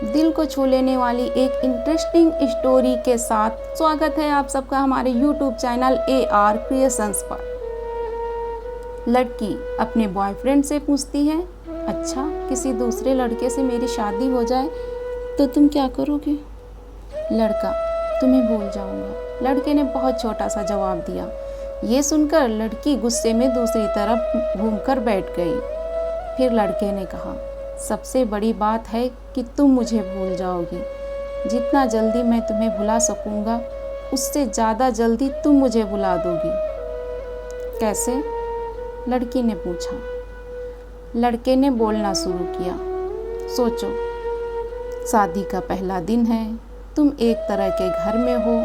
दिल को छू लेने वाली एक इंटरेस्टिंग स्टोरी के साथ स्वागत है आप सबका हमारे YouTube चैनल AR क्रिएशंस पर। लड़की अपने बॉयफ्रेंड से पूछती है, अच्छा किसी दूसरे लड़के से मेरी शादी हो जाए तो तुम क्या करोगे? लड़का, तुम्हें भूल जाऊंगा। लड़के ने बहुत छोटा सा जवाब दिया। ये सुनकर लड़की गुस्से में दूसरी तरफ घूमकर बैठ गई। फिर लड़के ने कहा, सबसे बड़ी बात है कि तुम मुझे भूल जाओगी। जितना जल्दी मैं तुम्हें भुला सकूंगा उससे ज़्यादा जल्दी तुम मुझे भुला दोगी। कैसे? लड़की ने पूछा। लड़के ने बोलना शुरू किया। सोचो, शादी का पहला दिन है, तुम एक तरह के घर में हो,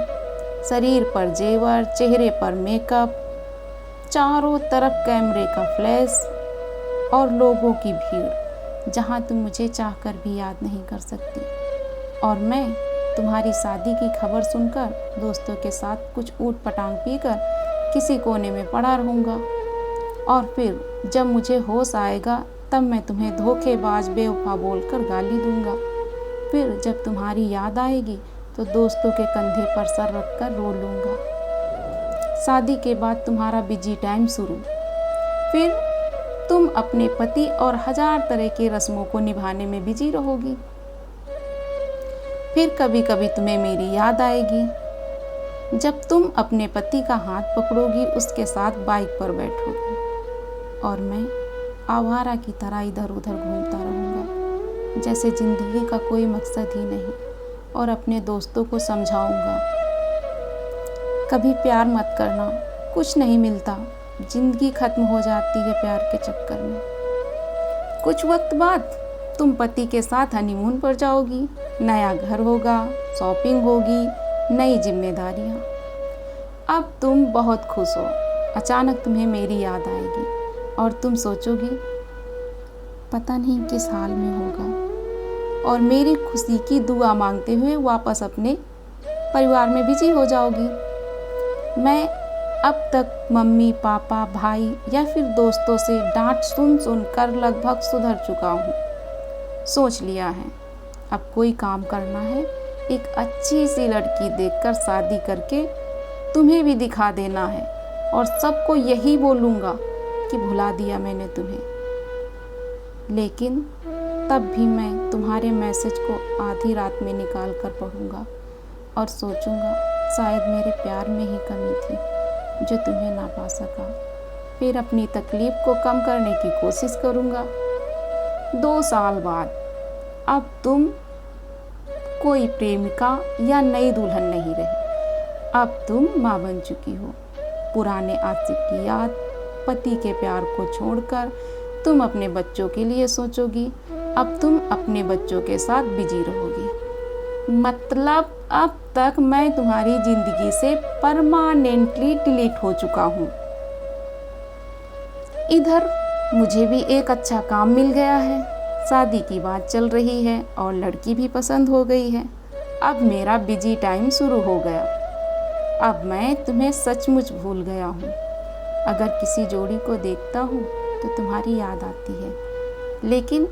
शरीर पर जेवर, चेहरे पर मेकअप, चारों तरफ कैमरे का फ्लैश और लोगों की भीड़, जहां तुम मुझे चाहकर भी याद नहीं कर सकती। और मैं तुम्हारी शादी की खबर सुनकर दोस्तों के साथ कुछ ऊट पटांग पीकर किसी कोने में पड़ा रहूँगा। और फिर जब मुझे होश आएगा तब मैं तुम्हें धोखेबाज बेवफा बोलकर गाली दूंगा। फिर जब तुम्हारी याद आएगी तो दोस्तों के कंधे पर सर रखकर रो लूँगा। शादी के बाद तुम्हारा बिजी टाइम शुरू। फिर तुम अपने पति और 1000 तरह की रस्मों को निभाने में बिजी रहोगी। फिर कभी कभी तुम्हें मेरी याद आएगी जब तुम अपने पति का हाथ पकड़ोगी, उसके साथ बाइक पर बैठोगी और मैं आवारा की तरह इधर उधर घूमता रहूँगा जैसे जिंदगी का कोई मकसद ही नहीं, और अपने दोस्तों को समझाऊंगा, कभी प्यार मत करना, कुछ नहीं मिलता, जिंदगी खत्म हो जाती है प्यार के चक्कर में। कुछ वक्त बाद तुम पति के साथ हनीमून पर जाओगी, नया घर होगा, शॉपिंग होगी, नई जिम्मेदारियां। अब तुम बहुत खुश हो। अचानक तुम्हें मेरी याद आएगी और तुम सोचोगी, पता नहीं किस हाल में होगा, और मेरी खुशी की दुआ मांगते हुए वापस अपने परिवार में बिजी हो जाओगी। मैं अब तक मम्मी, पापा, भाई या फिर दोस्तों से डांट सुन कर लगभग सुधर चुका हूँ। सोच लिया है अब कोई काम करना है, एक अच्छी सी लड़की देखकर शादी करके तुम्हें भी दिखा देना है और सबको यही बोलूँगा कि भुला दिया मैंने तुम्हें। लेकिन तब भी मैं तुम्हारे मैसेज को आधी रात में निकाल कर पढ़ूंगा और सोचूंगा शायद मेरे प्यार में ही कमी थी जो तुम्हें ना पा सका। फिर अपनी तकलीफ को कम करने की कोशिश करूंगा। 2 साल बाद अब तुम कोई प्रेमिका या नई दुल्हन नहीं रही, अब तुम माँ बन चुकी हो। पुराने आशिक की याद, पति के प्यार को छोड़कर तुम अपने बच्चों के लिए सोचोगी। अब तुम अपने बच्चों के साथ बिजी रहोगी। मतलब अब तक मैं तुम्हारी जिंदगी से परमानेंटली डिलीट हो चुका हूँ। इधर मुझे भी एक अच्छा काम मिल गया है, शादी की बात चल रही है और लड़की भी पसंद हो गई है। अब मेरा बिजी टाइम शुरू हो गया। अब मैं तुम्हें सचमुच भूल गया हूँ। अगर किसी जोड़ी को देखता हूँ तो तुम्हारी याद आती है, लेकिन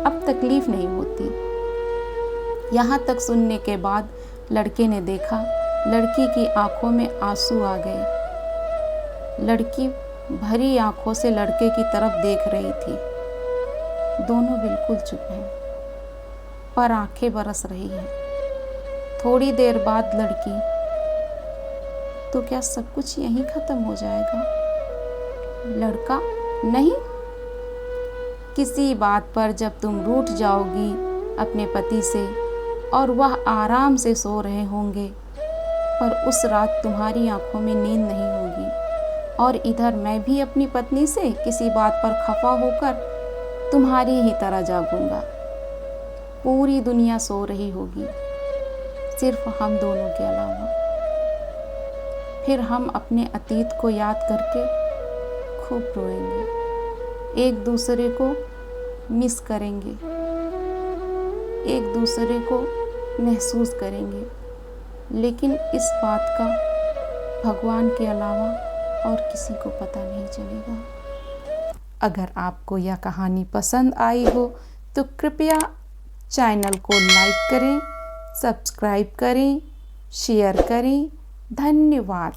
अब तकलीफ नहीं होती। यहाँ तक सुनने के बाद लड़के ने देखा, लड़की की आंखों में आंसू आ गए। लड़की भरी आंखों से लड़के की तरफ देख रही थी। दोनों बिल्कुल चुप हैं, पर आंखें बरस रही हैं। थोड़ी देर बाद लड़की, तो क्या सब कुछ यहीं खत्म हो जाएगा? लड़का, नहीं, किसी बात पर जब तुम रूठ जाओगी अपने पति से और वह आराम से सो रहे होंगे, पर उस रात तुम्हारी आंखों में नींद नहीं होगी, और इधर मैं भी अपनी पत्नी से किसी बात पर खफा होकर तुम्हारी ही तरह जागूंगा। पूरी दुनिया सो रही होगी, सिर्फ हम दोनों के अलावा। फिर हम अपने अतीत को याद करके खूब रोएंगे, एक दूसरे को मिस करेंगे, एक दूसरे को महसूस करेंगे, लेकिन इस बात का भगवान के अलावा और किसी को पता नहीं चलेगा। अगर आपको यह कहानी पसंद आई हो तो कृपया चैनल को लाइक करें, सब्सक्राइब करें, शेयर करें। धन्यवाद।